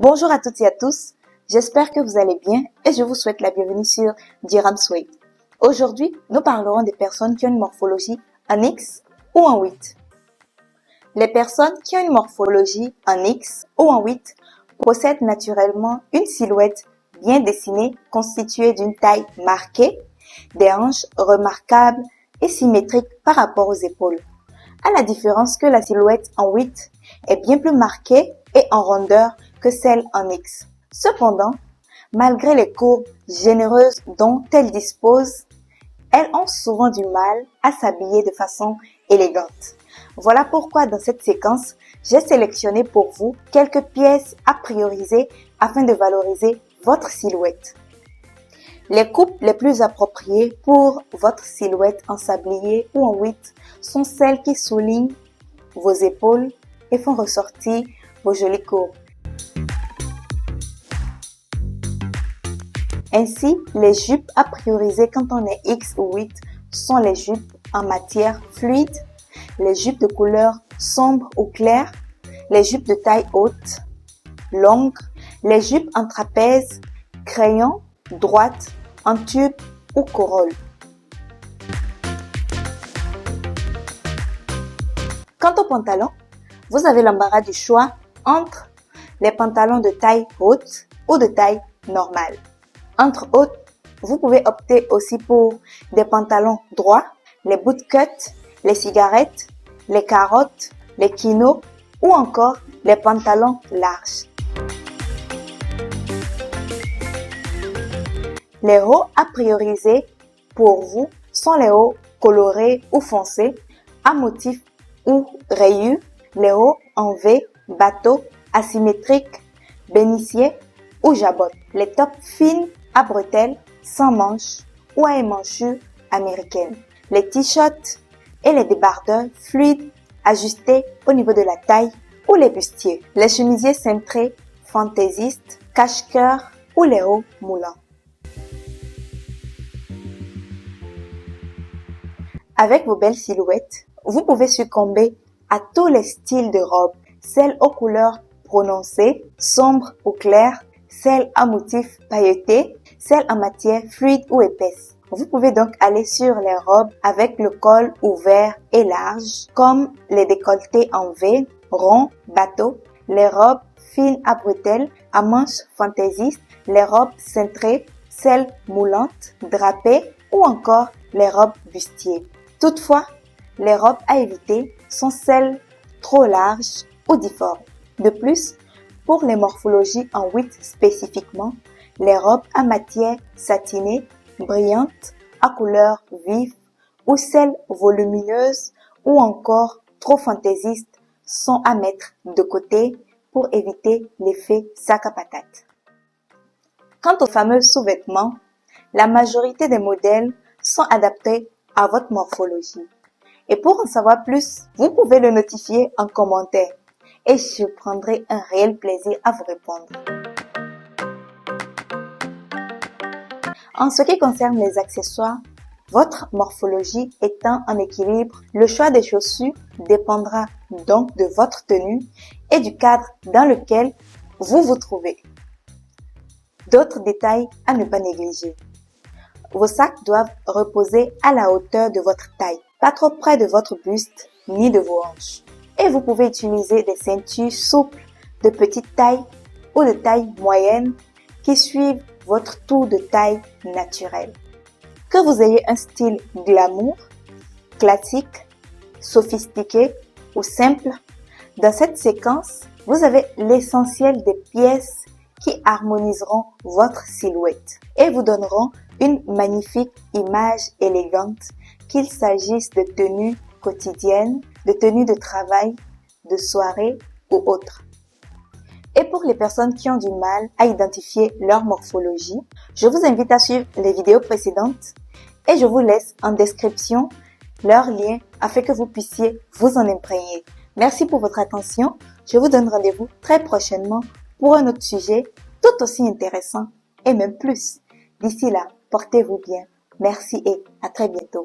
Bonjour à toutes et à tous, j'espère que vous allez bien et je vous souhaite la bienvenue sur Diram's Way. Aujourd'hui, nous parlerons des personnes qui ont une morphologie en X ou en 8. Les personnes qui ont une morphologie en X ou en 8 possèdent naturellement une silhouette bien dessinée constituée d'une taille marquée, des hanches remarquables et symétriques par rapport aux épaules. À la différence que la silhouette en 8 est bien plus marquée et en rondeur que celle en X. Cependant, malgré les courbes généreuses dont elles disposent, elles ont souvent du mal à s'habiller de façon élégante. Voilà pourquoi dans cette séquence, j'ai sélectionné pour vous quelques pièces à prioriser afin de valoriser votre silhouette. Les coupes les plus appropriées pour votre silhouette en sablier ou en 8 sont celles qui soulignent vos épaules et font ressortir vos jolies courbes. Ainsi, les jupes à prioriser quand on est X ou 8 sont les jupes en matière fluide, les jupes de couleur sombre ou claire, les jupes de taille haute, longue, les jupes en trapèze, crayon, droite, en tube ou corolle. Quant aux pantalons, vous avez l'embarras du choix entre les pantalons de taille haute ou de taille normale. Entre autres, vous pouvez opter aussi pour des pantalons droits, les bootcut, les cigarettes, les carottes, les kinos ou encore les pantalons larges. Les hauts à prioriser pour vous sont les hauts colorés ou foncés, à motifs ou rayures, les hauts en V, bateau, asymétriques, bénitier ou jabot. Les tops fines à bretelles, sans manches ou à émanchure américaine. Les t-shirts et les débardeurs fluides ajustés au niveau de la taille ou les bustiers. Les chemisiers cintrés, fantaisistes, cache-cœur ou les hauts moulants. Avec vos belles silhouettes, vous pouvez succomber à tous les styles de robes, celles aux couleurs prononcées, sombres ou claires, celles à motifs pailletés, celles en matière fluide ou épaisse. Vous pouvez donc aller sur les robes avec le col ouvert et large, comme les décolletés en V, rond, bateau, les robes fines à bretelles, à manches fantaisistes, les robes cintrées, celles moulantes, drapées ou encore les robes bustiers. Toutefois, les robes à éviter sont celles trop larges ou difformes. De plus, pour les morphologies en 8 spécifiquement, les robes à matière satinée, brillante, à couleur vive ou celles volumineuses ou encore trop fantaisistes sont à mettre de côté pour éviter l'effet sac à patate. Quant aux fameux sous-vêtements, la majorité des modèles sont adaptés à votre morphologie. Et pour en savoir plus, vous pouvez le notifier en commentaire et je prendrai un réel plaisir à vous répondre. En ce qui concerne les accessoires, votre morphologie étant en équilibre, le choix des chaussures dépendra donc de votre tenue et du cadre dans lequel vous vous trouvez. D'autres détails à ne pas négliger. Vos sacs doivent reposer à la hauteur de votre taille, pas trop près de votre buste ni de vos hanches. Et vous pouvez utiliser des ceintures souples de petite taille ou de taille moyenne qui suivent votre tour de taille naturel. Que vous ayez un style glamour, classique, sophistiqué ou simple, dans cette séquence, vous avez l'essentiel des pièces qui harmoniseront votre silhouette et vous donneront une magnifique image élégante, qu'il s'agisse de tenues quotidiennes, de tenues de travail, de soirée ou autres. Et pour les personnes qui ont du mal à identifier leur morphologie, je vous invite à suivre les vidéos précédentes et je vous laisse en description leurs liens afin que vous puissiez vous en imprégner. Merci pour votre attention. Je vous donne rendez-vous très prochainement pour un autre sujet tout aussi intéressant et même plus. D'ici là, portez-vous bien. Merci et à très bientôt.